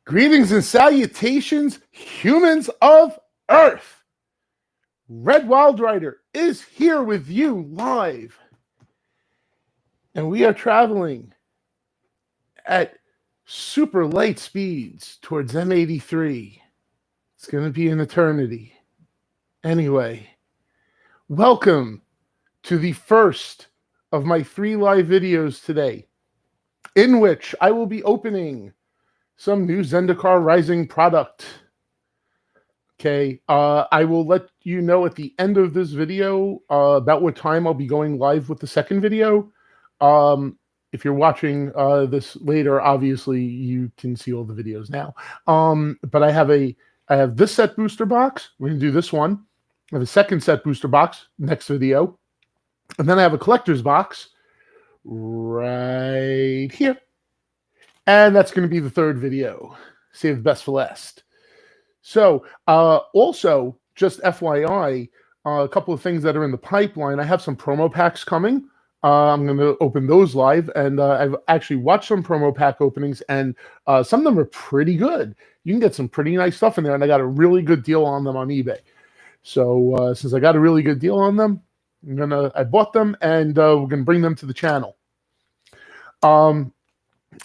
Greetings and salutations, humans of Earth. Red Wild Rider is here with you live. And we are traveling at super light speeds towards M83. It's going to be an eternity. Anyway, welcome to the first of my 3 live videos today, in which I will be opening some new Zendikar Rising product. Okay, I will let you know at the end of this video about what time I'll be going live with the second video. If you're watching this later, obviously you can see all the videos now. But I have this set booster box. We're gonna do this one. I have a second set booster box next video, and then I have a collector's box right here. And that's going to be the third video. Save the best for last. So, also, just FYI, a couple of things that are in the pipeline. I have some promo packs coming. I'm going to open those live. And I've actually watched some promo pack openings, and some of them are pretty good. You can get some pretty nice stuff in there, and I got a really good deal on them on eBay. So, since I got a really good deal on them, I bought them, and we're going to bring them to the channel.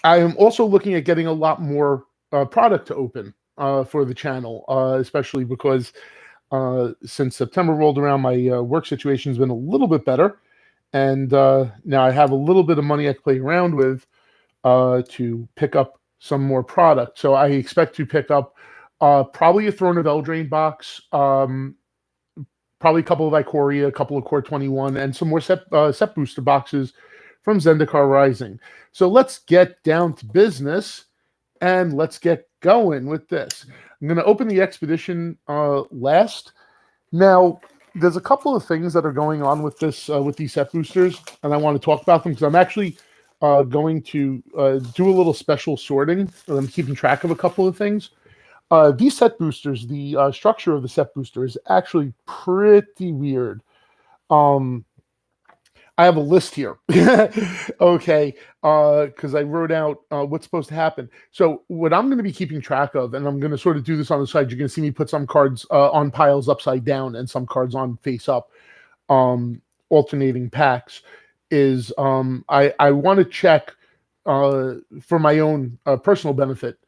I am also looking at getting a lot more product to open for the channel, especially because since September rolled around, my work situation has been a little bit better. And now I have a little bit of money I can play around with to pick up some more product. So I expect to pick up probably a Throne of Eldraine box, probably a couple of Ikoria, a couple of Core 21, and some more set booster boxes from Zendikar Rising. So let's get down to business and let's get going with this. I'm going to open the expedition last. Now, there's a couple of things that are going on with this, with these set boosters, and I want to talk about them because I'm actually going to do a little special sorting. I'm keeping track of a couple of things. These set boosters, the structure of the set booster is actually pretty weird. I have a list here, okay, because I wrote out what's supposed to happen. So what I'm going to be keeping track of, and I'm going to sort of do this on the side, you're going to see me put some cards on piles upside down and some cards on face up, alternating packs, is I want to check for my own personal benefit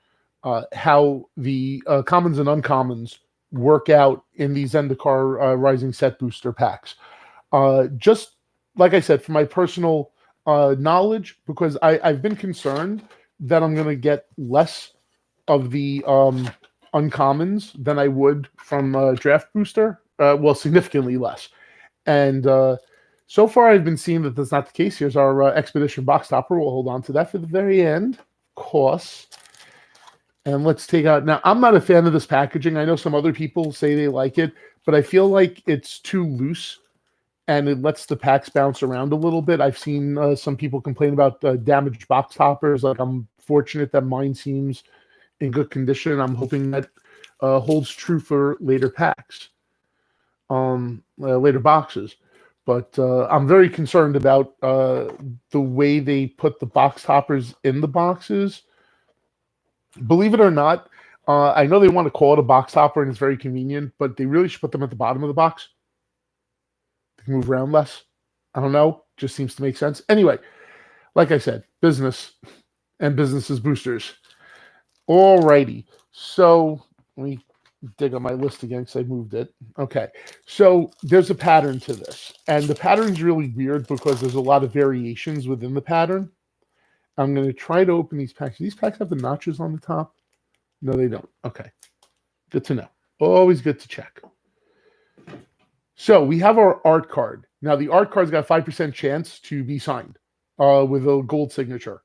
how the commons and uncommons work out in these Zendikar Rising set booster packs. Just like I said, for my personal knowledge, because I've been concerned that I'm going to get less of the uncommons than I would from Draft Booster. Well, significantly less. And so far, I've been seeing that that's not the case. Here's our Expedition box topper. We'll hold on to that for the very end, of course. And let's take out... Now, I'm not a fan of this packaging. I know some other people say they like it, but I feel like it's too loose and it lets the packs bounce around a little bit. I've seen some people complain about damaged box toppers. Like, I'm fortunate that mine seems in good condition. I'm hoping that holds true for later packs, later boxes. But I'm very concerned about the way they put the box toppers in the boxes. Believe it or not, I know they want to call it a box topper and it's very convenient, but they really should put them at the bottom of the box. Move around less. I don't know. Just seems to make sense. Anyway, like I said, business and businesses boosters. Alrighty. So let me dig on my list again because I moved it. Okay. So there's a pattern to this. And the pattern's really weird because there's a lot of variations within the pattern. I'm going to try to open these packs. Do these packs have the notches on the top? No, they don't. Okay. Good to know. Always good to check. So we have our art card. Now, the art card's got a 5% chance to be signed with a gold signature.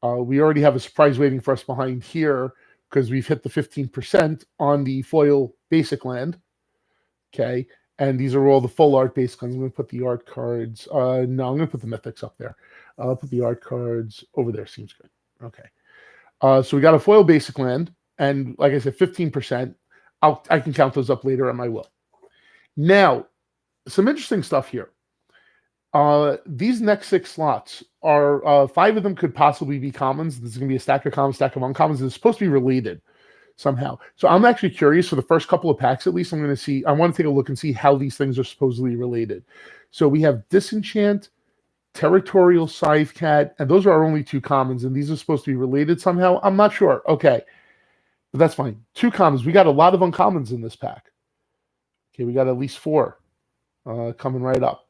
We already have a surprise waiting for us behind here because we've hit the 15% on the foil basic land. Okay, and these are all the full art basic lands. I'm going to put the art cards. No, I'm going to put the mythics up there. I'll put the art cards over there. Seems good. Okay. So we got a foil basic land, and like I said, 15%. I can count those up later at my will. Now, some interesting stuff here. These next 6 slots are 5 of them could possibly be commons. This is going to be a stack of commons, stack of uncommons. It's supposed to be related somehow. So I'm actually curious for the first couple of packs, at least. I want to take a look and see how these things are supposedly related. So we have Disenchant, Territorial Scythe Cat, and those are our only 2 commons, and these are supposed to be related somehow. I'm not sure. Okay, but that's fine. 2 commons. We got a lot of uncommons in this pack. Okay, we got at least 4 coming right up.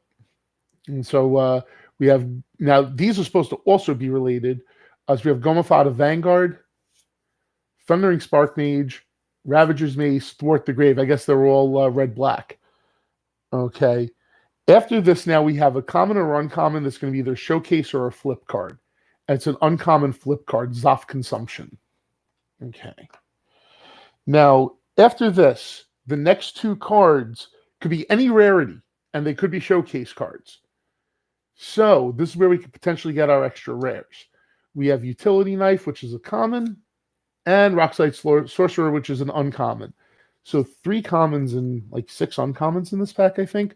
And so we have, now these are supposed to also be related. So we have Gomafada Vanguard, Thundering Spark Mage, Ravager's Mace, Thwart the Grave. I guess they're all red-black. Okay. After this, now we have a common or uncommon that's going to be either a showcase or a flip card. And it's an uncommon flip card, Zoth Consumption. Okay. Now, after this, the next 2 cards could be any rarity, and they could be showcase cards. So this is where we could potentially get our extra rares. We have Utility Knife, which is a common, and Rockslide Sorcerer, which is an uncommon. So 3 commons and like 6 uncommons in this pack, I think.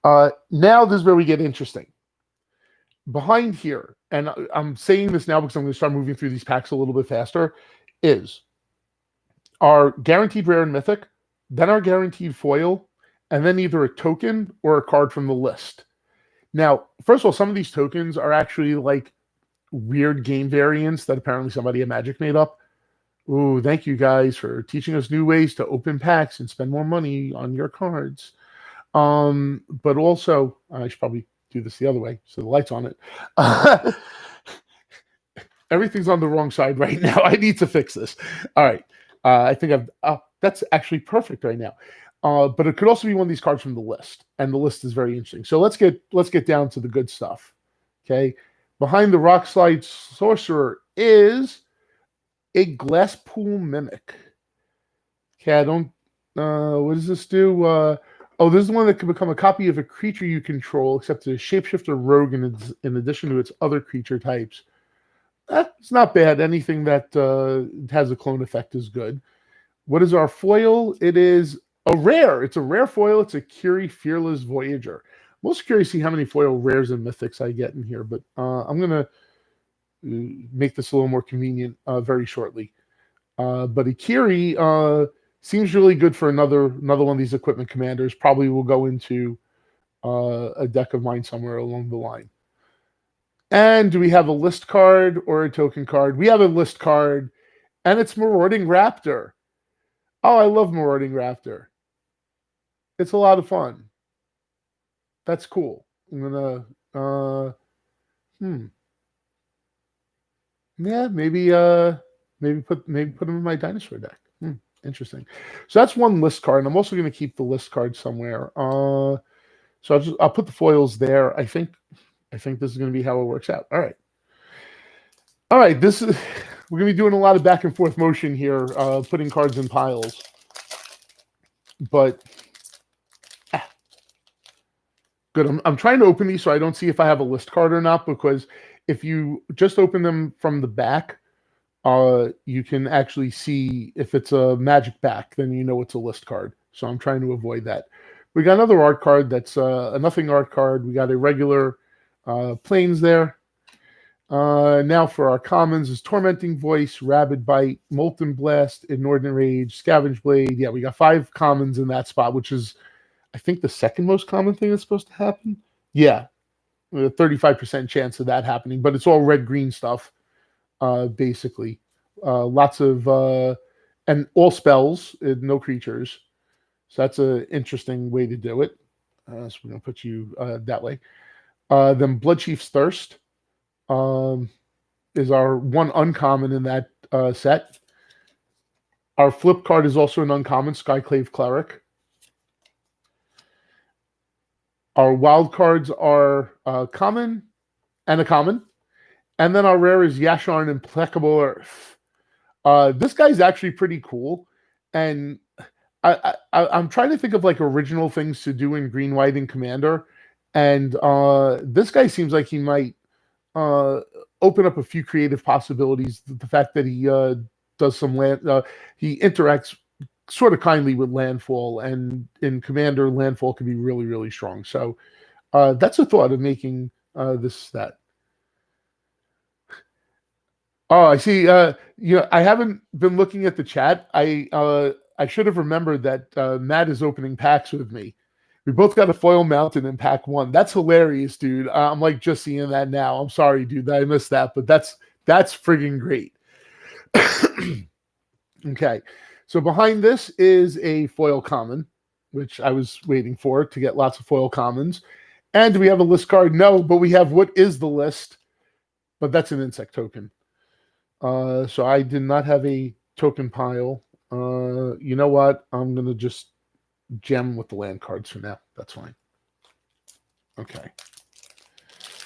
Now this is where we get interesting. Behind here, and I'm saying this now because I'm going to start moving through these packs a little bit faster, is our guaranteed rare and mythic, then our guaranteed foil, and then either a token or a card from the list. Now, first of all, some of these tokens are actually like weird game variants that apparently somebody at Magic made up. Ooh, thank you guys for teaching us new ways to open packs and spend more money on your cards. But also, I should probably do this the other way so the light's on it. Everything's on the wrong side right now. I need to fix this. All right. I think that's actually perfect right now. But it could also be one of these cards from the list, and the list is very interesting. So let's get down to the good stuff. Okay, behind the Rockslide Sorcerer is a Glasspool Mimic. Okay, I don't. What does this do? This is one that can become a copy of a creature you control, except it's a shapeshifter rogue in addition to its other creature types. It's not bad. Anything that has a clone effect is good. What is our foil? It is a rare. It's a rare foil. It's a Curie Fearless Voyager. I'm most curious to see how many foil rares and mythics I get in here, but I'm going to make this a little more convenient very shortly. But Ikiri seems really good for another one of these equipment commanders. Probably will go into a deck of mine somewhere along the line. And do we have a list card or a token card? We have a list card, and it's Marauding Raptor. Oh, I love Marauding Raptor. It's a lot of fun. That's cool. I'm gonna yeah, maybe put him in my dinosaur deck. Interesting. So that's one list card, and I'm also going to keep the list card somewhere. So I'll put the foils there. I think this is going to be how it works out. All right. We're going to be doing a lot of back and forth motion here, putting cards in piles. But good. I'm trying to open these so I don't see if I have a list card or not, because if you just open them from the back, you can actually see if it's a magic back, then you know it's a list card. So I'm trying to avoid that. We got another art card that's a nothing art card. We got a regular planes there. Now for our commons is Tormenting Voice, Rabid Bite, Molten Blast, Inordinate Rage, Scavenge Blade. Yeah, we got 5 commons in that spot, which is, I think, the second most common thing that's supposed to happen. Yeah, a 35% chance of that happening, but it's all red-green stuff, basically. Lots of, and all spells, no creatures. So that's an interesting way to do it. So we're going to put you that way. Then Bloodchief's Thirst is our one uncommon in that set. Our flip card is also an uncommon, Skyclave Cleric. Our wild cards are common and a common. And then our rare is Yasharn Implacable Earth. This guy's actually pretty cool. And I'm trying to think of like original things to do in Green, White, and Commander. And this guy seems like he might open up a few creative possibilities. The fact that he does some land, he interacts sort of kindly with landfall, and in Commander, landfall can be really, really strong. So That's a thought of making this that. Oh, I see. I haven't been looking at the chat. I should have remembered that Matt is opening packs with me. We both got a foil mounted in pack one. That's hilarious, dude. I'm like just seeing that now. I'm sorry, dude, that I missed that, but that's friggin' great. Okay, so behind this is a foil common, which I was waiting for to get lots of foil commons. And do we have a list card? No, but we have what is the list, but that's an insect token. So I did not have a token pile. You know what? I'm going to just gem with the land cards for now. That's fine. Okay.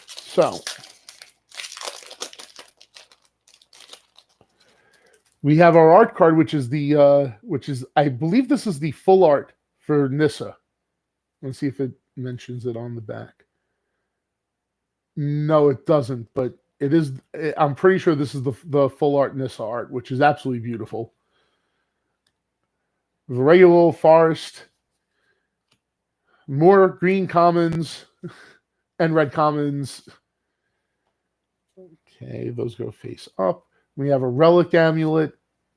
So we have our art card, which is I believe this is the full art for Nissa. Let's see if it mentions it on the back. No, it doesn't, but it is. I'm pretty sure this is the full art Nissa art, which is absolutely beautiful. Regular forest, more green commons and red commons. Okay, those go face up. We have a relic amulet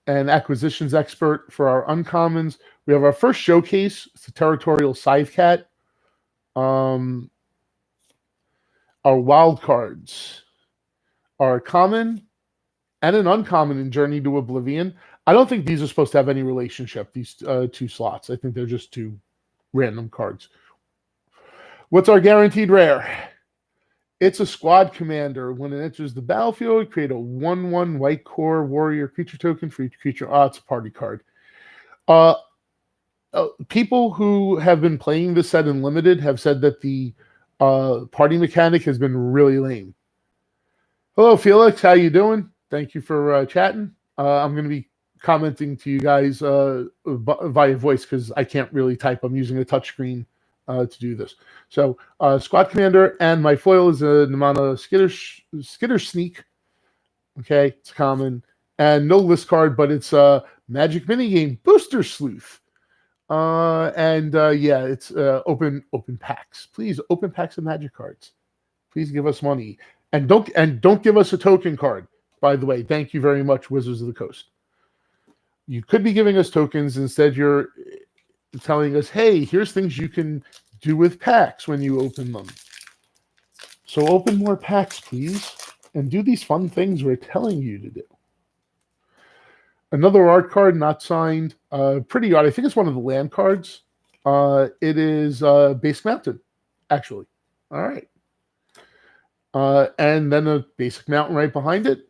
and acquisitions expert for our uncommons. We have our first showcase. It's a territorial scythe cat. Our wild cards are a common and an uncommon in Journey to Oblivion. I don't think these are supposed to have any relationship, these two slots. I think they're just two random cards. What's our guaranteed rare? It's a squad commander. When it enters the battlefield, create a 1/1 white core warrior creature token for each creature. Oh, it's a party card. People who have been playing this set in limited have said that the party mechanic has been really lame. Hello, Felix. How you doing? Thank you for chatting. I'm going to be commenting to you guys via voice because I can't really type. I'm using a touchscreen to do this. So, Squad Commander, and my foil is a Namana Skitter Sneak. Okay, it's common. And no list card, but it's a Magic Minigame Booster Sleuth. Yeah, it's open packs. Please open packs of Magic cards. Please give us money. And don't give us a token card, by the way. Thank you very much, Wizards of the Coast. You could be giving us tokens. Instead, you're telling us, hey, here's things you can do with packs when you open them. So open more packs, please, and do these fun things we're telling you to do. Another art card, not signed. Pretty odd. I think it's one of the land cards. It is Basic Mountain, actually. All right. And then a Basic Mountain right behind it.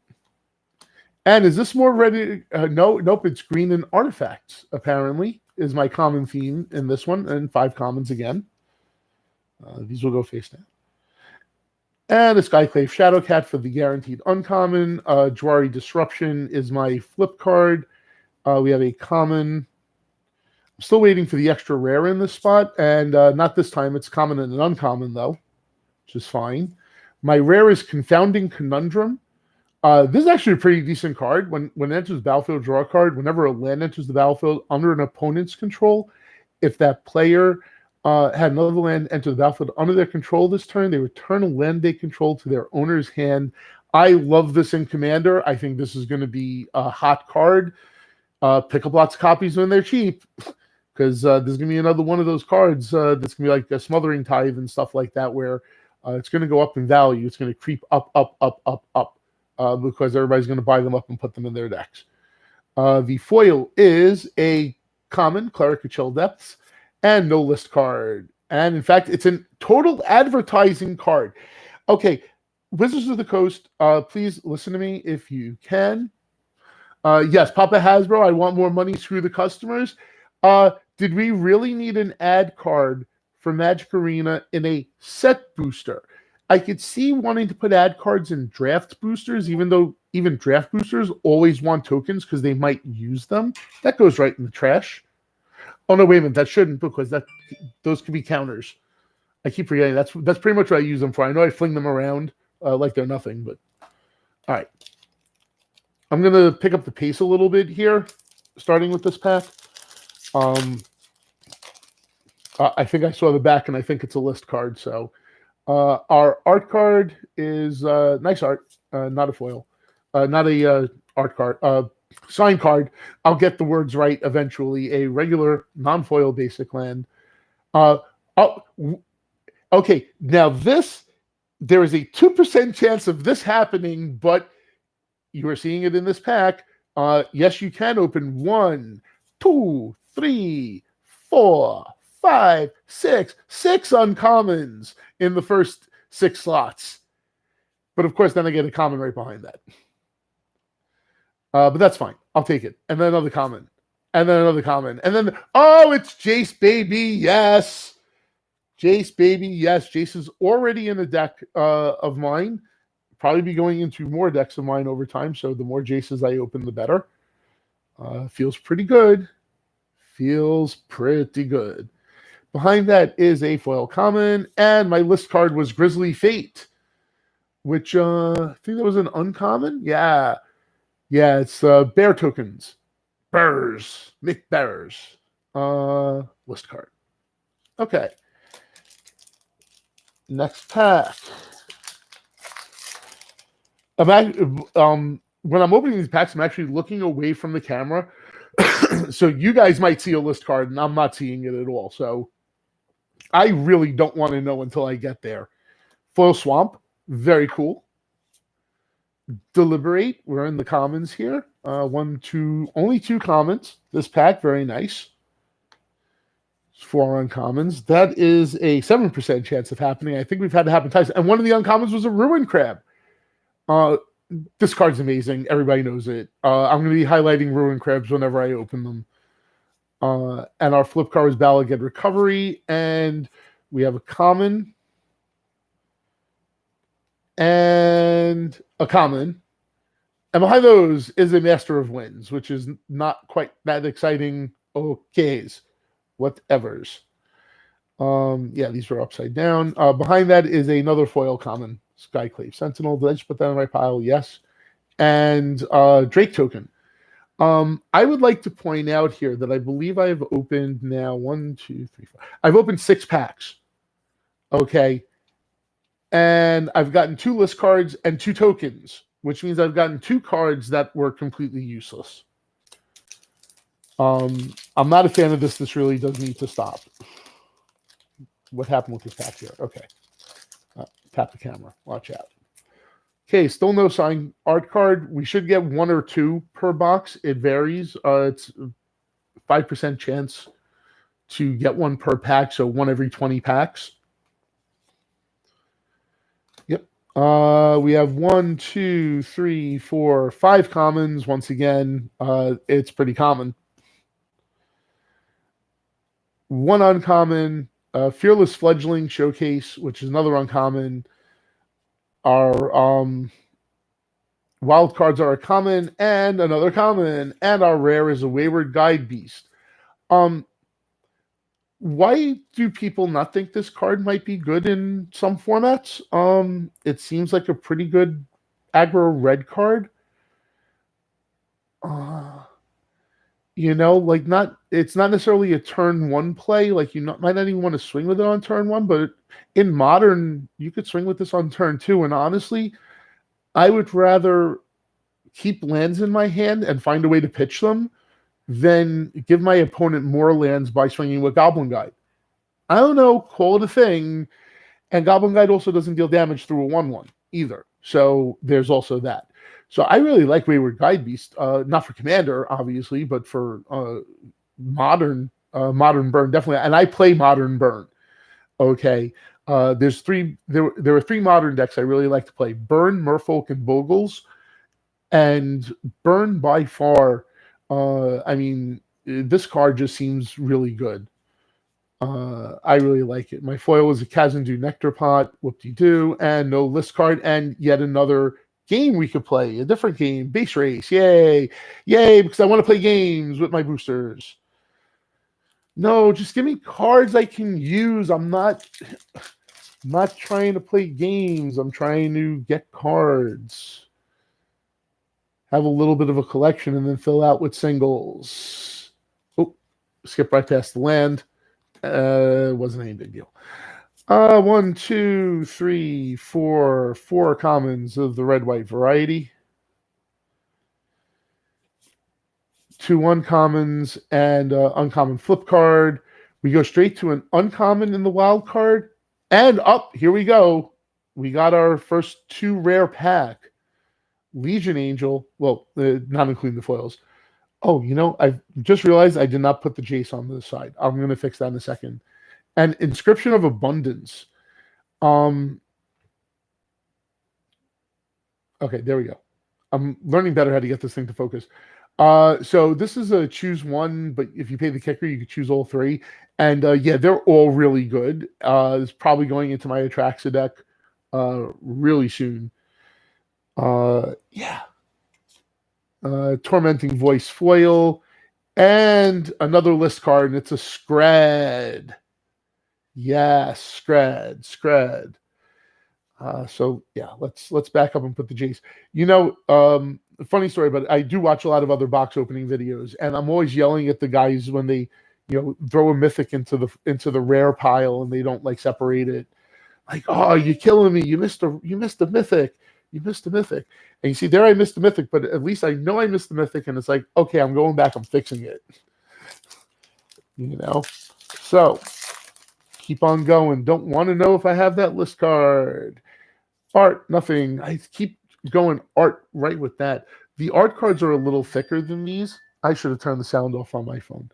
And is this more ready? Nope, it's green and artifacts, apparently, is my common theme in this one, and 5 commons again. These will go face down. And a Skyclave Shadowcat for the guaranteed uncommon. Jwari Disruption is my flip card. We have a common. I'm still waiting for the extra rare in this spot, and not this time. It's common and an uncommon, though, which is fine. My rare is Confounding Conundrum. This is actually a pretty decent card. When it enters the battlefield, draw a card. Whenever a land enters the battlefield under an opponent's control, if that player had another land enter the battlefield under their control this turn, they return a land they control to their owner's hand. I love this in Commander. I think this is going to be a hot card. Pick up lots of copies when they're cheap, because there's going to be another one of those cards that's going to be like a Smothering Tithe and stuff like that, where it's going to go up in value. It's going to creep up, because everybody's going to buy them up and put them in their decks. The foil is a common, Cleric of Chill Depths, and no list card. And in fact, it's a total advertising card. Okay, Wizards of the Coast, please listen to me if you can. Yes, Papa Hasbro, I want more money, screw the customers. Did we really need an ad card for Magic Arena in a set booster? I could see wanting to put ad cards in draft boosters, even though even draft boosters always want tokens because they might use them. That goes right in the trash. Oh no, wait a minute, that shouldn't, because those could be counters. I keep forgetting. That's pretty much what I use them for. I know I fling them around like they're nothing, but all right. I'm gonna pick up the pace a little bit here, starting with this pack. I think I saw the back, and I think it's a list card, so Our art card is nice art, not a foil, not a art card, sign card. I'll get the words right eventually. A regular non-foil basic land. Uh, oh, okay, now this, there is a 2% chance of this happening, but you are seeing it in this pack. Yes, you can open 1, 2, 3, 4, 5, 6 uncommons in the first 6 slots. But of course, then I get a common right behind that. But that's fine. I'll take it. And then another common. And then another common. And then, oh, it's Jace, baby. Yes. Jace, baby. Yes. Jace is already in a deck of mine. Probably be going into more decks of mine over time. So the more Jaces I open, the better. Feels pretty good. Feels pretty good. Behind that is a foil common. And my list card was Grizzly Fate, which I think that was an uncommon. Yeah. Yeah, it's bear tokens. Bears. McBears. List card. Okay. Next pack. When I'm opening these packs, I'm actually looking away from the camera. So you guys might see a list card, and I'm not seeing it at all. So I really don't want to know until I get there. Foil Swamp. Very cool. Deliberate. We're in the commons here. Only 2 commons. This pack, very nice. 4 uncommons. That is a 7% chance of happening. I think we've had it happen twice. And one of the uncommons was a Ruin Crab. This card's amazing. Everybody knows it. I'm going to be highlighting Ruin Crabs whenever I open them. And our flip card is Bala Get Recovery. And we have a common and a common. And behind those is a Master of Winds, which is not quite that exciting. Okays. Whatevers. Yeah, these are upside down. Behind that is another foil common, Skyclave Sentinel. Did I just put that in my pile? Yes. And Drake token. I would like to point out here that I believe I have opened now 1, 2, 3, 4. I've opened 6 packs. Okay. And I've gotten 2 list cards and 2 tokens, which means I've gotten 2 cards that were completely useless. I'm not a fan of this. This really does need to stop. What happened with this pack here? Okay. Tap the camera. Watch out. Okay, still no sign art card. We should get 1 or 2 per box. It varies. It's 5% chance to get 1 per pack, so 1 every 20 packs. Yep. We have 1, 2, 3, 4, 5 commons. Once again, it's pretty common. 1 uncommon, Fearless Fledgling Showcase, which is another uncommon. Our wild cards are a common and another common, and our rare is a Wayward Guide Beast. Why do people not think this card might be good in some formats? It seems like a pretty good aggro red card. It's not necessarily a turn 1 play. Like might not even want to swing with it on turn 1, but in Modern, you could swing with this on turn 2. And honestly, I would rather keep lands in my hand and find a way to pitch them than give my opponent more lands by swinging with Goblin Guide. I don't know, call it a thing. And Goblin Guide also doesn't deal damage through a 1/1 either. So there's also that. So I really like Wayward Guide Beast, not for Commander, obviously, but for Modern Burn, definitely. And I play Modern Burn. Okay. There were 3 Modern decks I really like to play: Burn, Merfolk, and Bogles. And Burn by far, this card just seems really good. I really like it. My foil is a Kazandu Nectar Pot, whoop-de-doo, and no list card, and yet another game we could play, a different game, Base Race. Yay, because I want to play games with my boosters. No, just give me cards I can use. I'm not trying to play games. I'm trying to get cards. Have a little bit of a collection and then fill out with singles. Oh, skip right past the land. Wasn't any big deal. One, two, three, four commons of the red white variety. Two uncommons and uncommon flip card. We go straight to an uncommon in the wild card. And up, here we go. We got our first two rare pack. Legion Angel. Well, not including the foils. Oh, I've just realized I did not put the Jace on the side. I'm going to fix that in a second. And Inscription of Abundance. Okay, there we go. I'm learning better how to get this thing to focus. So this is a choose one, but if you pay the kicker, you can choose all three. And yeah, they're all really good. It's probably going into my Atraxa deck really soon. Yeah. Tormenting Voice foil. And another list card, and it's a Scred. Yes, Scred. So yeah, let's back up and put the Jace. Funny story, but I do watch a lot of other box opening videos, and I'm always yelling at the guys when they, throw a mythic into the rare pile and they don't like separate it. Like, oh, you're killing me! You missed a mythic. You missed a mythic. And you see, there I missed the mythic, but at least I know I missed the mythic, and it's like, okay, I'm going back, I'm fixing it. So keep on going. Don't want to know if I have that list card. Art, nothing. I keep going art right with that. The art cards are a little thicker than these. I should have turned the sound off on my phone.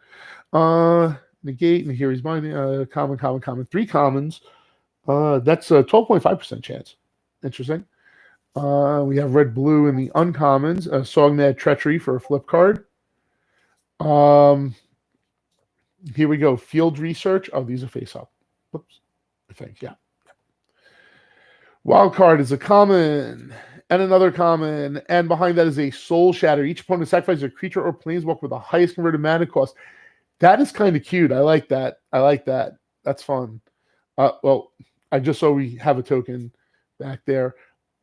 Negate, and here he's mine. Common. Three commons. That's a 12.5% chance. Interesting. We have red, blue, and the uncommons. Songnad Treachery for a flip card. Here we go. Field Research. Oh, these are face up. Whoops. I think, yeah. Wild card is a common and another common, and behind that is a Soul Shatter. Each opponent sacrifices a creature or planeswalker with the highest converted mana cost. That is kind of cute. I like that. That's fun. Well, I just saw we have a token back there.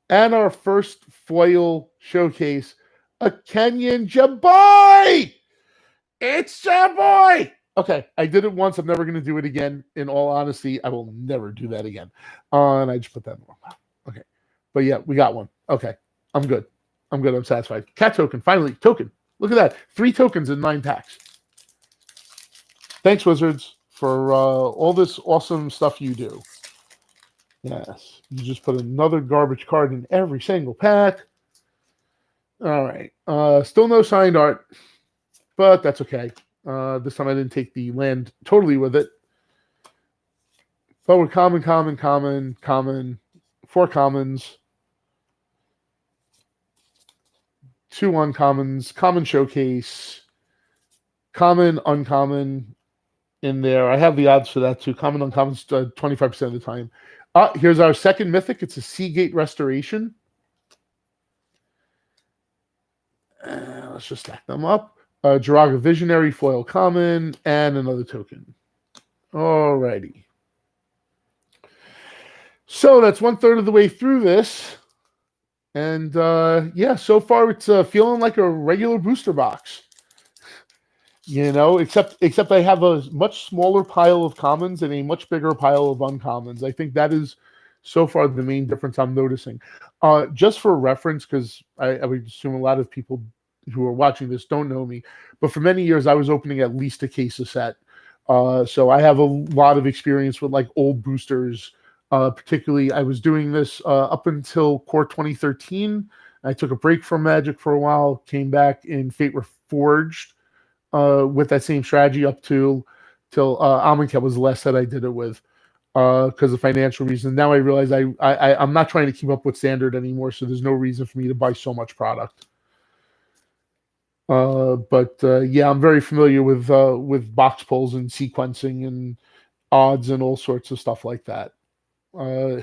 And our first foil showcase, a Kenyan Jaboy! It's Jaboy! Okay, I did it once. I'm never going to do it again. In all honesty, I will never do that again. And I just put that in the wrong pile. Okay. But yeah, we got one. Okay. I'm good. I'm satisfied. Cat token. Finally, token. Look at that. 3 tokens in 9 packs. Thanks, Wizards, for all this awesome stuff you do. Yes. You just put another garbage card in every single pack. All right. Still no signed art, but that's okay. This time I didn't take the land totally with it. But we're common, 4 commons, 2 uncommons, common showcase, common, uncommon in there. I have the odds for that too. Common, uncommons 25% of the time. Here's our second mythic. It's a Seagate Restoration. Let's just stack them up. Jiraga Visionary, foil common, and another token. Alrighty. So that's 1/3 of the way through this. And yeah, so far it's feeling like a regular booster box. Except I have a much smaller pile of commons and a much bigger pile of uncommons. I think that is so far the main difference I'm noticing. Just for reference, because I would assume a lot of people who are watching this don't know me, but for many years I was opening at least a case a set. So I have a lot of experience with like old boosters. Particularly, I was doing this up until Core 2013. I took a break from Magic for a while, came back in Fate Reforged with that same strategy up till Amonkhet was the last that I did it with because of financial reasons. Now I realize I'm not trying to keep up with Standard anymore, so there's no reason for me to buy so much product. But yeah, I'm very familiar with box pulls and sequencing and odds and all sorts of stuff like that.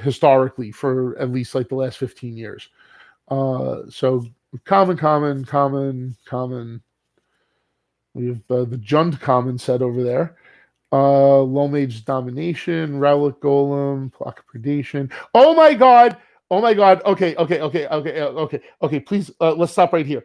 Historically, for at least like the last 15 years. So common. We have the Jund common set over there. Low Mage Domination, Relic Golem, Block of Predation. Oh my god. Okay. Please, let's stop right here.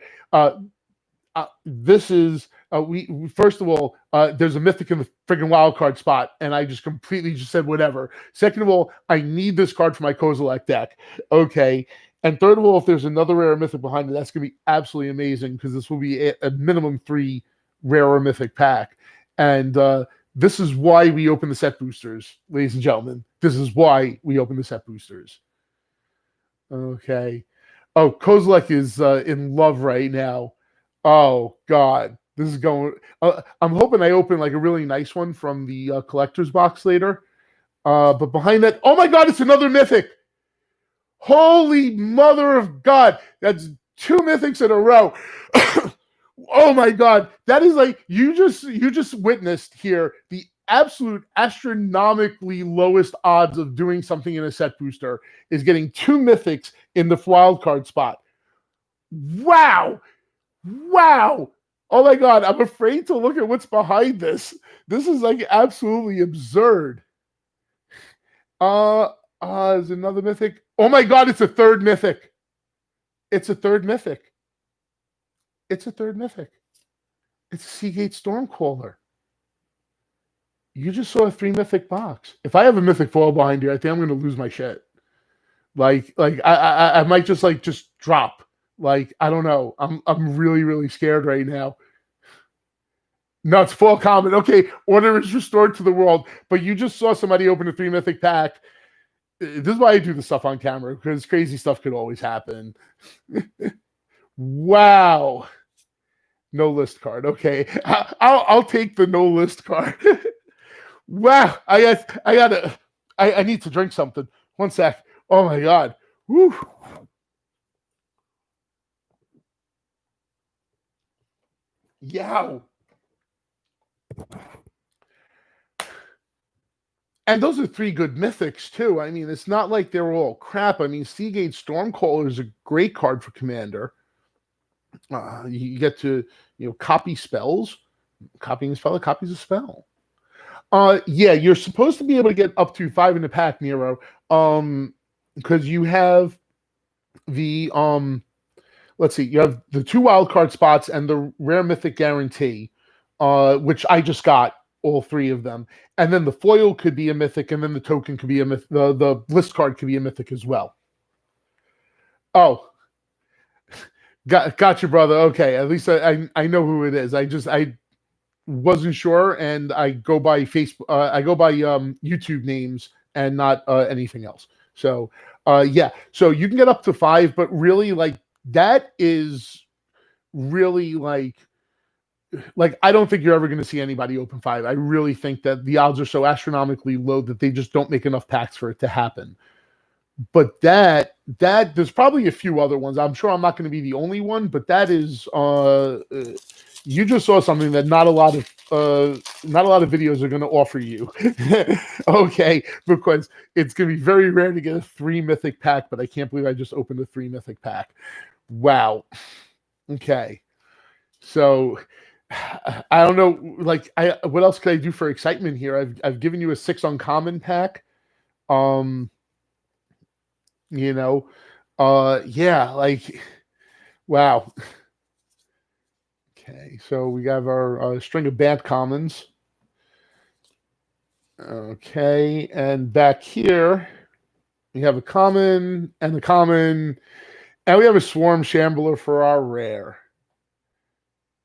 This is we first of all, there's a mythic in the friggin' wild card spot, and I just completely just said whatever. Second of all, I need this card for my Kozilek deck. Okay. And third of all, if there's another rare mythic behind it, that's going to be absolutely amazing because this will be a minimum 3 rare or mythic pack. And this is why we open the set boosters, ladies and gentlemen. This is why we open the set boosters. Okay. Oh, Kozilek is in love right now. Oh, God. This is going... I'm hoping I open like a really nice one from the collector's box later. But behind that... Oh, my God, it's another mythic. Holy mother of God. That's 2 mythics in a row. Oh, my God. That is like... You just witnessed here the absolute astronomically lowest odds of doing something in a set booster is getting 2 mythics in the wild card spot. Wow. Wow. Oh my God. I'm afraid to look at what's behind this. This is like absolutely absurd. Is another mythic. Oh my God. It's a 3rd mythic. It's a 3rd mythic. It's a 3rd mythic. It's a Seagate Stormcaller. You just saw a 3 mythic box. If I have a mythic foil behind here, I think I'm going to lose my shit. Like I might just drop. Like, I don't know. I'm really, really scared right now. No, it's full common. Okay, order is restored to the world. But you just saw somebody open a 3 mythic pack. This is why I do the stuff on camera, because crazy stuff could always happen. Wow. No list card. Okay. I'll take the no list card. Wow. I need to drink something. One sec. Oh my God. Woo. Yow. And those are 3 good mythics too. I mean, it's not like they're all crap. I mean, Seagate Stormcaller is a great card for Commander. You get to, copy spells. Copying a spell, it copies a spell. Yeah, you're supposed to be able to get up to 5 in the pack, Nero. Because you have the let's see, you have the 2 wildcard spots and the rare mythic guarantee, which I just got all 3 of them. And then the foil could be a mythic, and then the token could be a mythic. The list card could be a mythic as well. Oh, got you, brother. Okay, at least I know who it is. I wasn't sure, and I go by Facebook. I go by YouTube names and not anything else. So yeah, so you can get up to 5, but really, like, that is really like I don't think you're ever going to see anybody open 5. I really think that the odds are so astronomically low that they just don't make enough packs for it to happen. But that there's probably a few other ones. I'm sure I'm not going to be the only one, but that is you just saw something that not a lot of videos are going to offer you. Okay, because it's going to be very rare to get a 3 mythic pack, but I can't believe I just opened a 3 mythic pack. Wow. Okay. So I don't know, like, what else could I do for excitement here? I've given you a 6 uncommon pack. Yeah, like, wow. Okay, so we have our string of bad commons. Okay, and back here we have a common and a common, and we have a Swarm Shambler for our rare.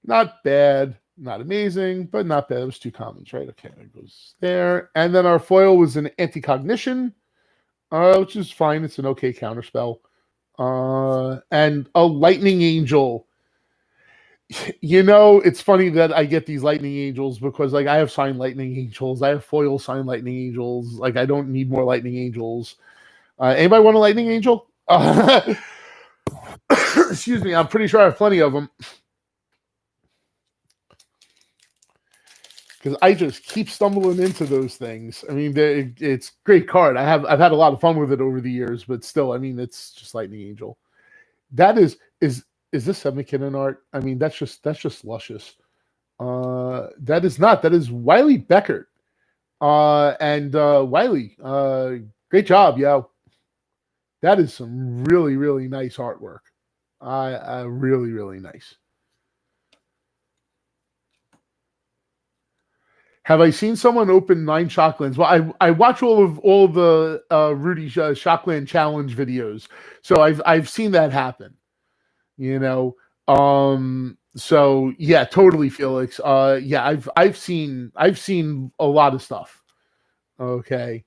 Not bad, not amazing, but not bad. It was 2 commons, right? Okay, that goes there. And then our foil was an Anti-Cognition, which is fine. It's an okay counterspell. And a Lightning Angel. It's funny that I get these Lightning Angels because, like, I have signed Lightning Angels. I have foil signed Lightning Angels. Like, I don't need more Lightning Angels. Anybody want a Lightning Angel? Excuse me. I'm pretty sure I have plenty of them. Because I just keep stumbling into those things. I mean, it's a great card. I've had a lot of fun with it over the years, but still, I mean, it's just Lightning Angel. That is this 7 McKinnon art? I mean, that's just luscious. That is not. That is Wiley Beckert. And Wiley, great job, yo. That is some really, really nice artwork. Really, really nice. Have I seen someone open 9 Shocklands? Well, I watch all of the Rudy Shockland challenge videos, so I've seen that happen. You know, so yeah, totally, Felix. Yeah, I've seen a lot of stuff. Okay.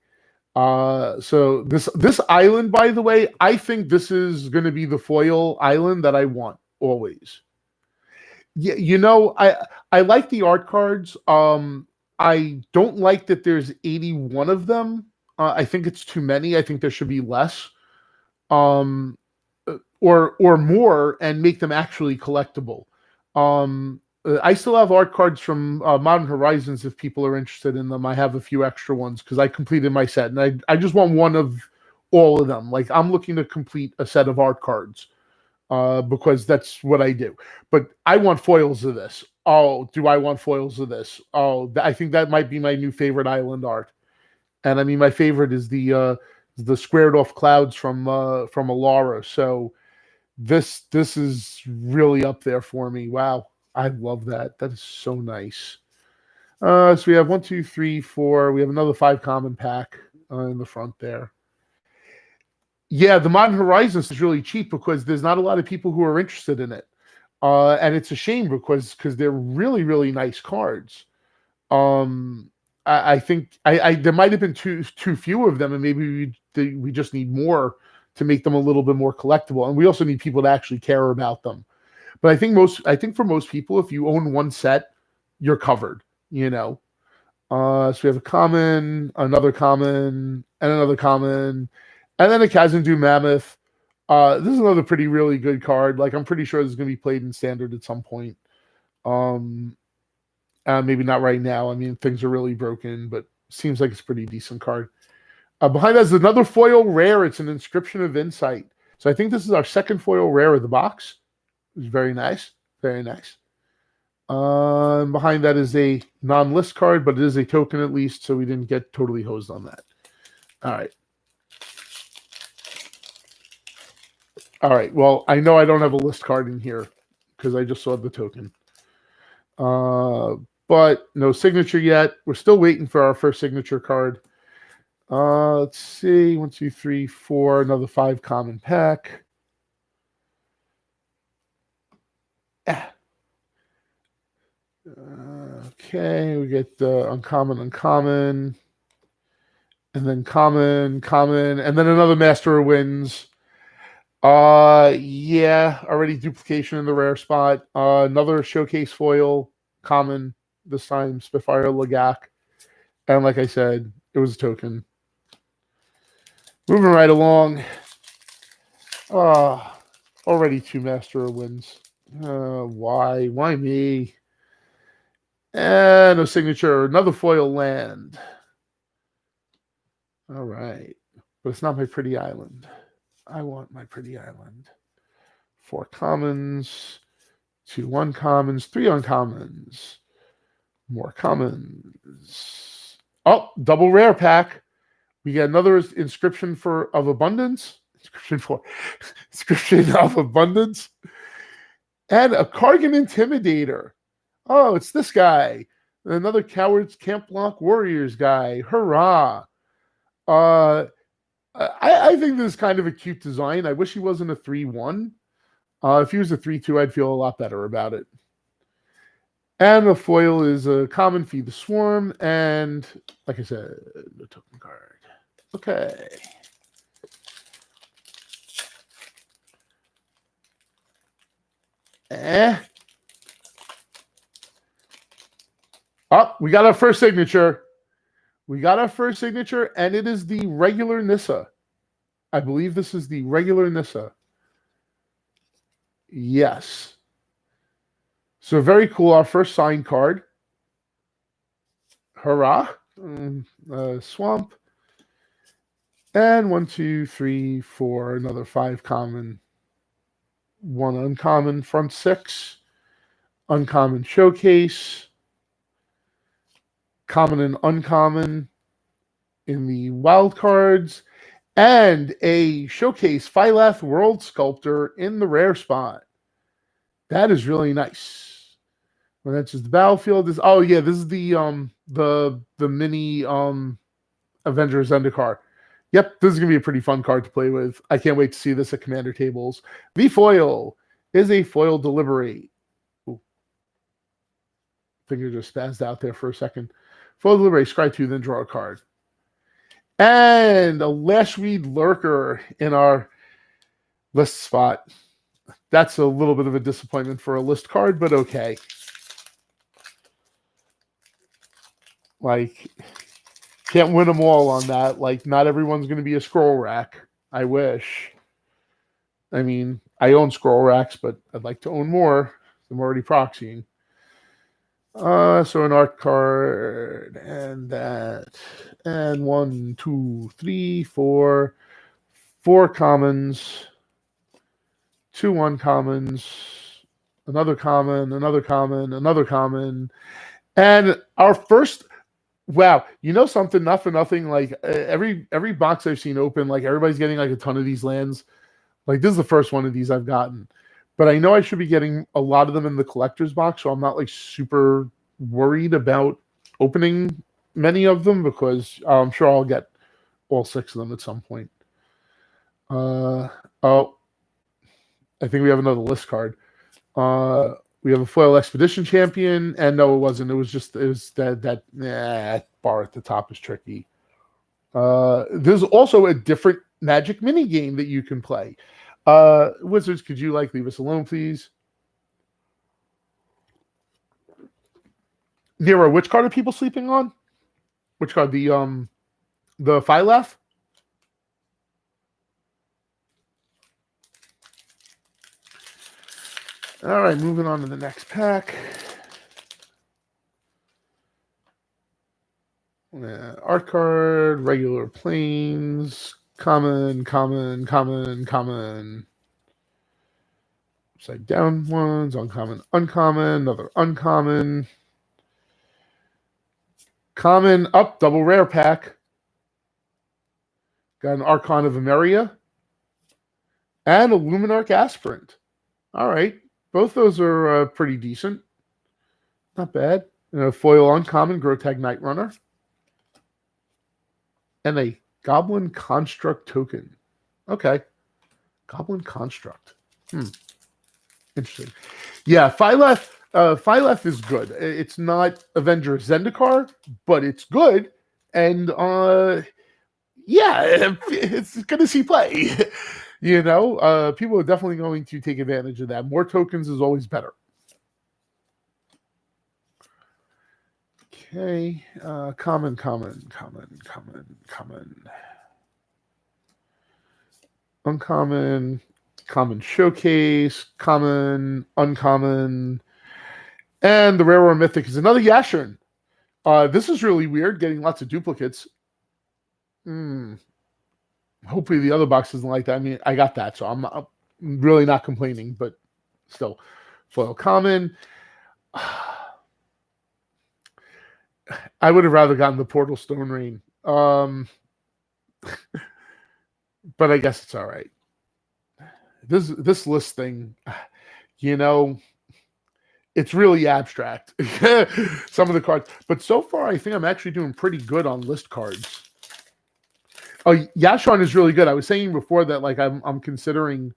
So this island, by the way, I think this is going to be the foil island that I want always. Yeah, I like the art cards. I don't like that there's 81 of them. I think it's too many. I think there should be less. Um, or more, and make them actually collectible. I still have art cards from Modern Horizons if people are interested in them. I have a few extra ones because I completed my set, and I just want one of all of them. Like, I'm looking to complete a set of art cards because that's what I do. But I want foils of this. Oh, do I want foils of this? Oh, I think that might be my new favorite island art. And I mean, my favorite is the squared off clouds from Alara. So this is really up there for me. Wow, I love that. That is so nice. So we have 1, 2, 3, 4. We have another 5 common pack in the front there. Yeah, the Modern Horizons is really cheap because there's not a lot of people who are interested in it, and it's a shame because they're really really nice cards. Um, I think there might have been too few of them, and maybe we just need more to make them a little bit more collectible. And we also need people to actually care about them. But I think for most people, if you own one set, you're covered. You know. So we have a common, another common, and another common, and then a Kazandu Mammoth. This is another pretty really good card. Like, I'm pretty sure this is going to be played in standard at some point. Um, Maybe not right now. I mean, things are really broken, but seems like it's a pretty decent card. Behind us is another foil rare. It's an Inscription of Insight. So I think this is our second foil rare of the box. It's very nice. Very nice. Behind that is a non-list card, but it is a token at least, so we didn't get totally hosed on that. All right. All right. Well, I know I don't have a list card in here because I just saw the token. But no signature yet. We're still waiting for our first signature card. Let's see. 1, 2, 3, 4. Another 5 common pack. Okay, we get uncommon, uncommon, and then common, common, and then another Master of Winds. Yeah, already duplication in the rare spot. Another showcase foil, common, this time Spitfire Lagak. And like I said, it was a token. Moving right along. Already 2 Master of Winds. Why? Why me? And a signature, another foil land. All right. But it's not my pretty island. I want my pretty island. 4 commons, 2 uncommons, 3 uncommons, more commons. Oh, double rare pack. We get another inscription of abundance. Inscription of abundance. And a Kargan Intimidator. Oh, it's this guy. Another Cowards Camp Block Warriors guy. Hurrah. I think this is kind of a cute design. I wish he wasn't a 3-1. If he was a 3-2, I'd feel a lot better about it. And the foil is a common Feed the Swarm, and like I said, the token card. Okay. Oh, we got our first signature. We got our first signature, and it is the regular Nissa. I believe this is the regular Nissa. Yes. So very cool. Our first signed card. Hurrah. Swamp. And 1, 2, 3, 4. Another 5 common. 1 uncommon. Front 6. Uncommon showcase. Common and uncommon in the wild cards, and a showcase Phylath World Sculptor in the rare spot. That is really nice. When that's just the battlefield is this is the mini Avengers Zendikar. Yep, this is gonna be a pretty fun card to play with. I can't wait to see this at commander tables. The foil is a foil deliberate. Ooh, finger just spazzed out there for a second. Foil deliberate, scry 2, then draw a card. And a Lashweed Lurker in our list spot. That's a little bit of a disappointment for a list card, but okay. Like, can't win them all on that. Like, not everyone's going to be a scroll rack. I wish. I mean, I own scroll racks, but I'd like to own more. I'm already proxying. So an art card and that. And 1, 2, 3, 4. 4 commons. 2 uncommons. Another common, another common, another common. And our first... Wow, you know something? Not for nothing. Like every box I've seen open, like everybody's getting like a ton of these lands. Like this is the first one of these I've gotten, but I know I should be getting a lot of them in the collector's box, so I'm not like super worried about opening many of them because I'm sure I'll get all 6 of them at some point. Oh, I think we have another list card. We have a foil expedition champion, and no, it wasn't. It was that bar at the top is tricky. There's also a different Magic mini game that you can play. Wizards, could you leave us alone, please? Nero, which card are people sleeping on? Which card? The Phylath? All right, moving on to the next pack. Art card, regular planes, common, common, common, common. Upside down ones, uncommon, uncommon, another uncommon. Common up, double rare pack. Got an Archon of Emeria. And a Luminarch Aspirant. All right. Both those are pretty decent. Not bad. And a foil uncommon, Grotag Night Runner. And a Goblin Construct token. Okay. Goblin Construct. Interesting. Yeah, Phylath is good. It's not Avenger Zendikar, but it's good. And it's going to see play. People are definitely going to take advantage of that. More tokens is always better. Okay, common. Uncommon, common showcase, common, uncommon. And the rare or mythic is another Yashin. This is really weird, getting lots of duplicates. Hopefully the other box isn't like that. I mean, I got that, so I'm really not complaining, but still. Foil common. I would have rather gotten the Portal Stone Rain. But I guess it's all right. This list thing, it's really abstract. Some of the cards. But so far, I think I'm actually doing pretty good on list cards. Oh, Yashin is really good. I was saying before that I'm considering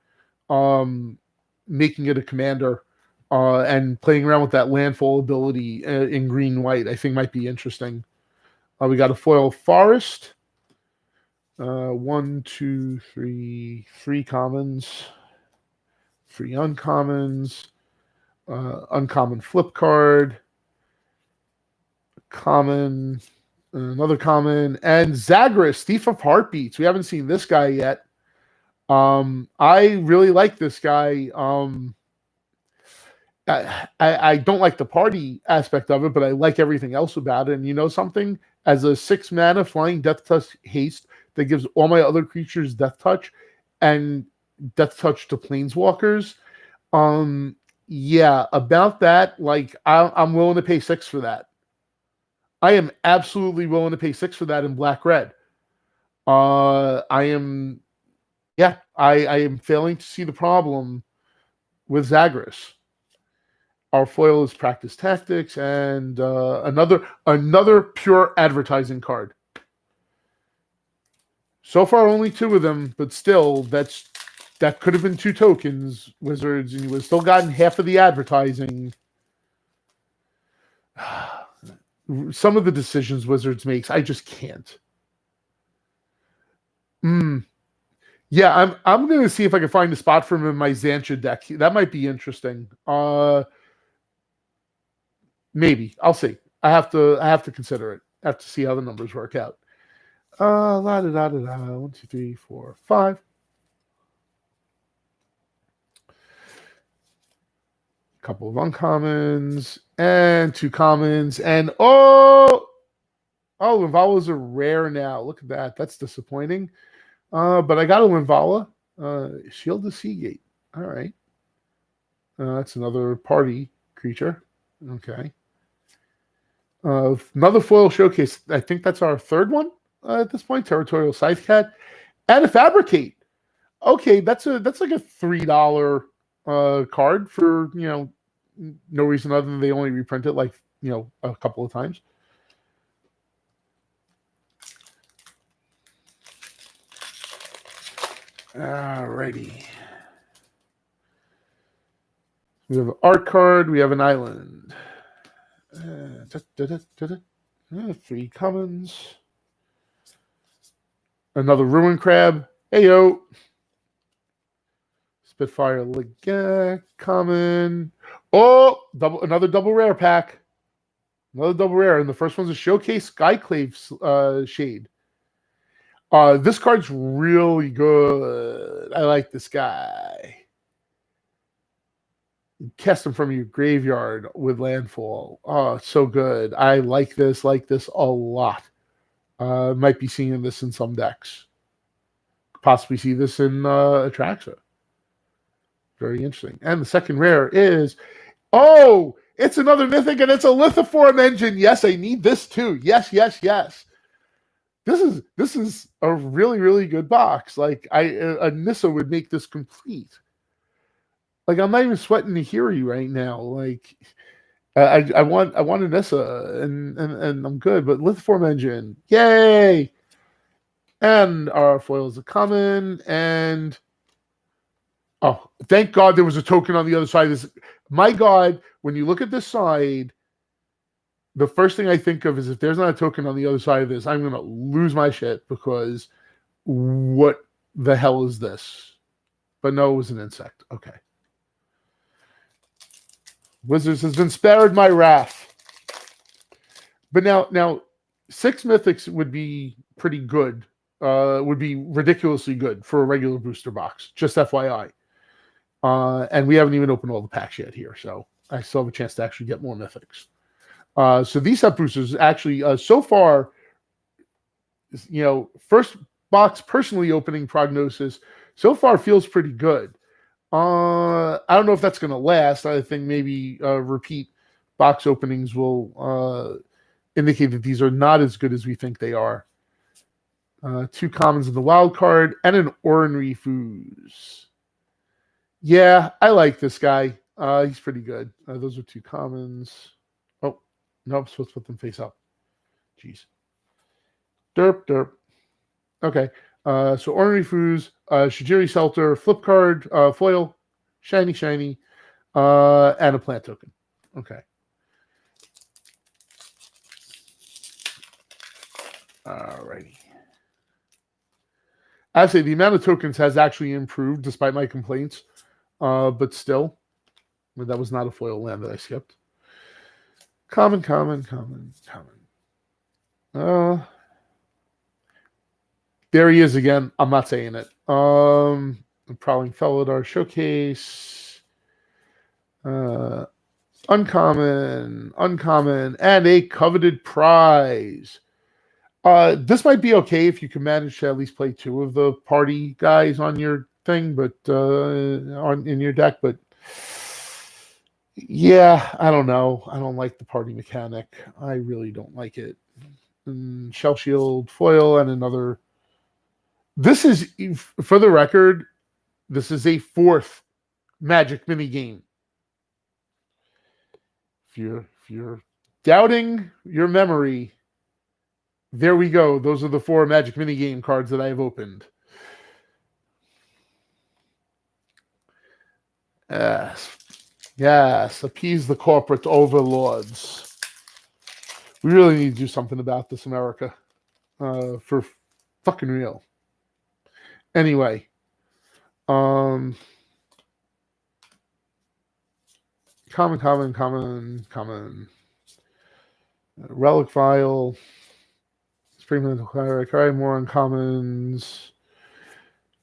making it a commander and playing around with that landfall ability in green-white. I think might be interesting. We got a foil forest. 1, 2, 3, 3 commons, 3 uncommons, uncommon flip card, common, another common, and Zagreus, Thief of Heartbeats. We haven't seen this guy yet. I really like this guy. I don't like the party aspect of it, but I like everything else about it. And you know something? As a 6 mana flying Death Touch haste that gives all my other creatures Death Touch and Death Touch to Planeswalkers. About that, I'm willing to pay 6 for that. I am absolutely willing to pay 6 for that in black-red. I am failing to see the problem with Zagreus. Our foil is Practice Tactics, and another pure advertising card. So far, only 2 of them, but still, that could have been 2 tokens, Wizards, and you would have still gotten half of the advertising. Some of the decisions Wizards makes, I just can't. Yeah, I'm going to see if I can find a spot for him in my Xantia deck. That might be interesting. Maybe. I'll see. I have to consider it. I have to see how the numbers work out. La da da da da. 1, 2, 3, 4, 5. Couple of uncommons and 2 commons, and Linvalas are rare now. Look at that. That's disappointing. But I got a Linvala. Shield of Seagate. All right. That's another party creature. Okay. Another foil showcase. I think that's our 3rd one at this point. Territorial Scythecat and a Fabricate. Okay, that's like a $3 card for no reason other than they only reprint it like a couple of times. Alrighty. We have an art card. We have an island. 3 commons. Another Ruin Crab. Heyo. Spitfire Legate. Common. Another double rare pack. Another double rare. And the first one's a Showcase Skyclave Shade. This card's really good. I like this guy. Cast him from your graveyard with landfall. Oh, so good. I like this a lot. Might be seeing this in some decks. Possibly see this in Atraxa. Very interesting. And the second rare is, it's another mythic, and it's a Lithoform Engine. Yes, I need this too. Yes. This is a really, really good box. Like a Nissa would make this complete. Like I'm not even sweating to hear you right now. Like I want a Nissa and I'm good. But Lithoform Engine, yay! And our foil is a common. And thank God there was a token on the other side of this. My God, when you look at this side, the first thing I think of is if there's not a token on the other side of this, I'm going to lose my shit because what the hell is this? But no, it was an insect. Okay. Wizards has been spared my wrath. But now 6 mythics would be pretty good. Would be ridiculously good for a regular booster box. Just FYI. And we haven't even opened all the packs yet here, so I still have a chance to actually get more mythics. So these set boosters actually, so far, first box personally opening prognosis so far feels pretty good. I don't know if that's going to last. I think maybe repeat box openings will indicate that these are not as good as we think they are. 2 commons in the wild card and an Ornery Foos. Yeah, I like this guy. He's pretty good. Those are 2 commons. Oh, no, I'm supposed to put them face up. Jeez. Derp. Okay. So Ornery Foos, Shajiri Selter, flip card, foil, shiny, and a plant token. Okay. Alrighty. Actually, the amount of tokens has actually improved despite my complaints, but still, that was not a foil land that I skipped. Common. There he is again. I'm not saying it. Prowling Felidar Showcase. Uncommon, and a coveted prize. This might be okay if you can manage to at least play 2 of the party guys on your thing, but in your deck. But yeah, I don't know. I don't like the party mechanic. I really don't like it. Shell Shield, foil, and another. This is, for the record, this is a 4th Magic mini game. if you're doubting your memory, there we go. Those are the 4 Magic minigame cards that I have opened. Yes, appease the corporate overlords. We really need to do something about this, America. For fucking real. Anyway, common. Relic Vial. Springman Cleric. All right, more uncommons.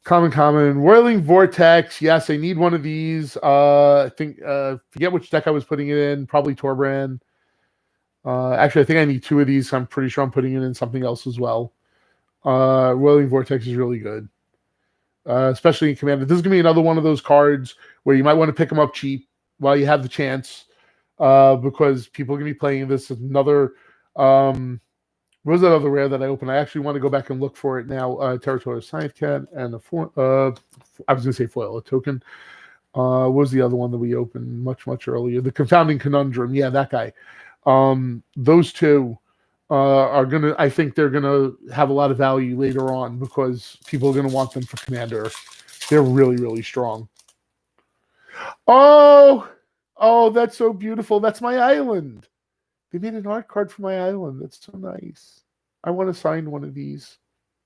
Common. Whirling Vortex. Yes, I need one of these. I think, forget which deck I was putting it in. Probably Torbrand. Actually, I think I need 2 of these. I'm pretty sure I'm putting it in something else as well. Whirling Vortex is really good. Especially in Commander. This is going to be another one of those cards where you might want to pick them up cheap while you have the chance. Because people are going to be playing this. Another... what was that other rare that I opened? I actually want to go back and look for it now. Territorial Science Cat and I was going to say foil, a token. What was the other one that we opened much earlier? The Confounding Conundrum. Yeah, that guy. Those 2 are going to, I think they're going to have a lot of value later on because people are going to want them for Commander. They're really, really strong. Oh, that's so beautiful. That's my island. They made an art card for my island. That's so nice. I want to sign one of these.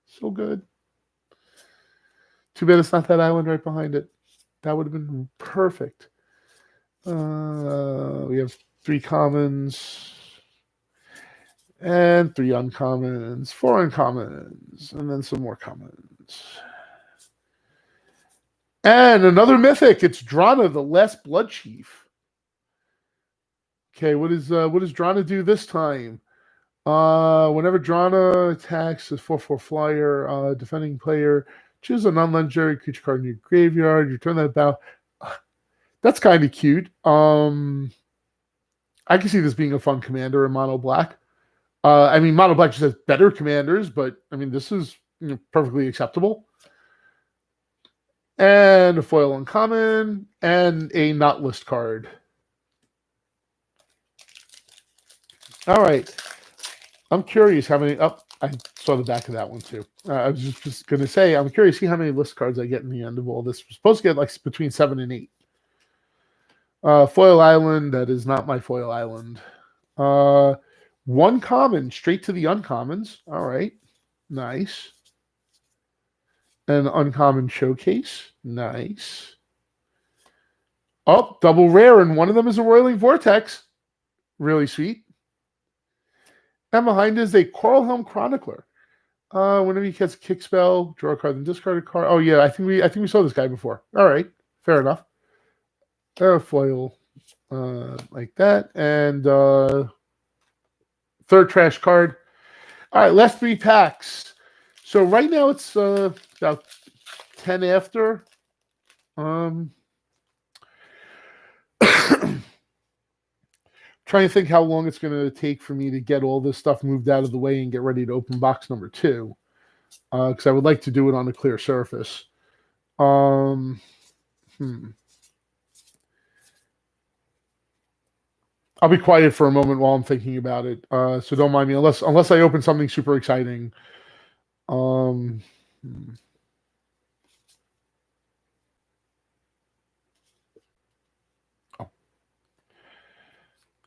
So good. Too bad it's not that island right behind it. That would have been perfect. We have 3 commons and 3 uncommons, 4 uncommons, and then some more commons. And another mythic. It's Drana, the Last Blood Chief. Okay, what does Drana do this time? Whenever Drana attacks a 4/4 flyer, defending player, choose a non-legendary creature card in your graveyard. Return that battle. That's kind of cute. I can see this being a fun commander in Mono Black. I mean, Mono Black just has better commanders, but I mean, this is perfectly acceptable. And a foil uncommon and a not list card. All right. I'm curious how many. Oh, I saw the back of that one too. I was just going to say, I'm curious to see how many list cards I get in the end of all this. We're supposed to get like between 7 and 8. Foil Island. That is not my Foil Island. 1 common straight to the uncommons. All right. Nice. An uncommon showcase. Nice. Oh, double rare, and one of them is a Whirling Vortex. Really sweet. And behind is a Coralhelm Chronicler. Whenever he gets a kick spell, draw a card, then discard a card. Oh yeah, I think we saw this guy before. All right, fair enough. Foil like that, and 3rd trash card. All right, last 3 packs. So right now it's about 10 after. Trying to think how long it's going to take for me to get all this stuff moved out of the way and get ready to open box number 2. Because I would like to do it on a clear surface. I'll be quiet for a moment while I'm thinking about it. So don't mind me unless I open something super exciting.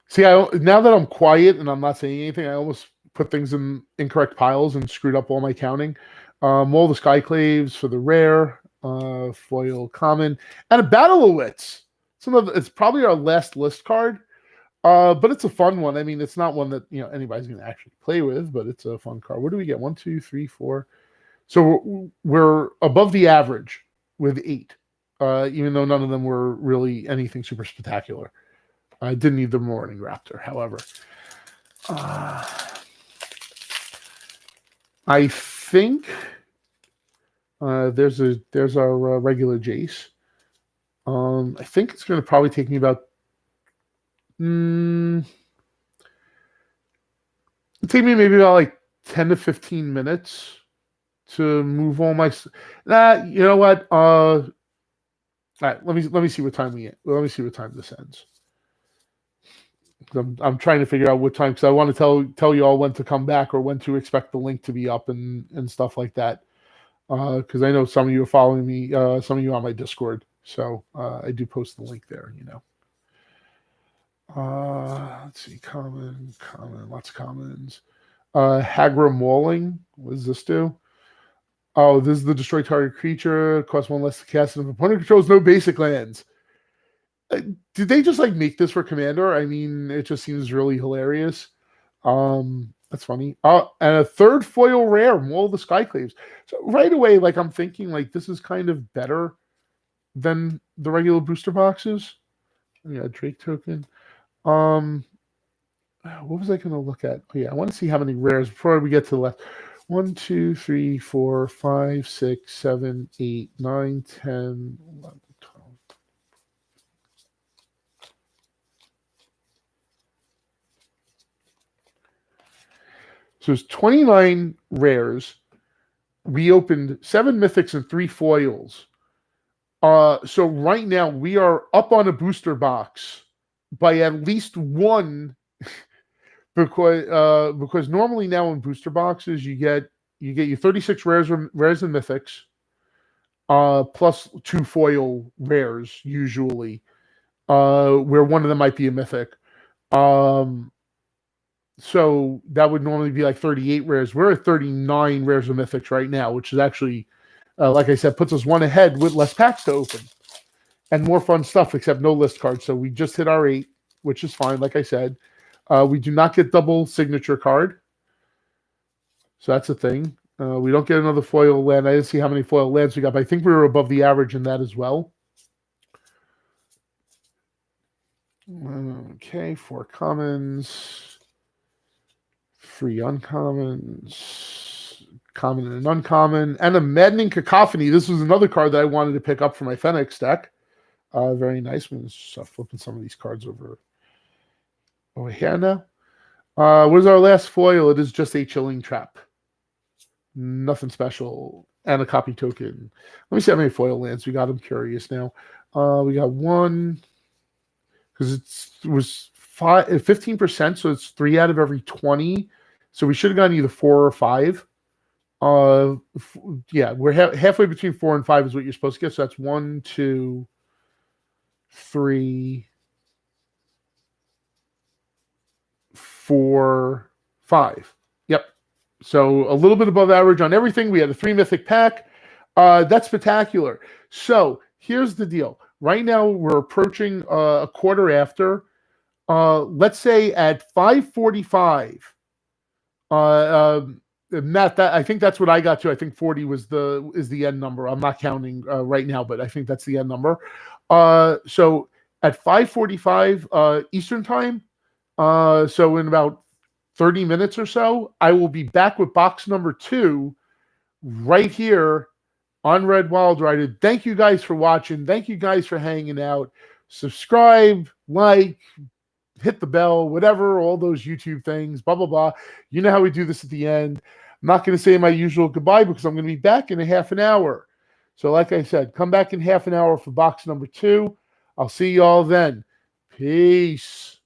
See, now that I'm quiet and I'm not saying anything, I almost put things in incorrect piles and screwed up all my counting. All the Skyclaves for the rare, foil common, and a Battle of Wits. It's probably our last list card, but it's a fun one. I mean, it's not one that anybody's going to actually play with, but it's a fun card. What do we get? 1, 2, 3, 4. So we're above the average with 8, even though none of them were really anything super spectacular. I didn't need the Morning Raptor, however. I think there's our regular Jace. I think it's going to probably take me about take me maybe about like 10 to 15 minutes to move all my. You know what? All right, let me see what time we get. Let me see what time this ends. I'm trying to figure out what time because I want to tell you all when to come back or when to expect the link to be up and stuff like that. Because I know some of you are following me, some of you on my Discord, so I do post the link there. Let's see, common, lots of commons. Hagra Mauling, what does this do? Oh, this is the destroy target creature, cost 1 less to cast, and if opponent controls no basic lands. Did they just like make this for Commander? I mean, it just seems really hilarious. That's funny. And a third foil rare, Maul of the Skyclaves. So right away, like I'm thinking, like this is kind of better than the regular booster boxes. Yeah, Drake token. What was I going to look at? Oh, yeah, I want to see how many rares before we get to the left. 1, 2, 3, 4, 5, 6, 7, 8, 9, 10, 11, 12. So it's 29 rares. We opened 7 mythics and 3 foils. So right now we are up on a booster box by at least 1 because normally now in booster boxes you get your 36 rares and mythics plus 2 foil rares usually where one of them might be a mythic. So that would normally be like 38 rares. We're at 39 rares of mythics right now, which is actually like I said, puts us 1 ahead with less packs to open and more fun stuff, except no list cards. So we just hit our 8, which is fine. Like I said, we do not get double signature card. So that's a thing. We don't get another foil land. I didn't see how many foil lands we got, but I think we were above the average in that as well. Okay, 4 commons, 3 uncommons, common and uncommon, and a Maddening Cacophony. This was another card that I wanted to pick up for my Fenix deck. Very nice. I'm just flipping some of these cards over here now. What is our last foil? It is just a Chilling Trap. Nothing special. And a copy token. Let me see how many foil lands we got. I'm curious now. We got 1, because it was 15%, so it's 3 out of every 20. So we should have gotten either 4 or 5. Yeah, we're halfway between 4 and 5 is what you're supposed to get. So that's 1, 2, 3, 4, 5. Yep. So a little bit above average on everything. We had a 3 mythic pack. That's spectacular. So here's the deal. Right now we're approaching a quarter after. Let's say at 5:45. Matt, I think that's what I got to. I think 40 is the end number. I'm not counting right now, but I think that's the end number. So at 5:45 Eastern time, so in about 30 minutes or so, I will be back with box number 2 right here on Red Wild Rider. Thank you guys for watching. Thank you guys for hanging out. Subscribe, like, hit the bell, whatever, all those YouTube things, blah, blah, blah. You know how we do this at the end. I'm not going to say my usual goodbye because I'm going to be back in a half an hour. So like I said, come back in half an hour for box number 2. I'll see you all then. Peace.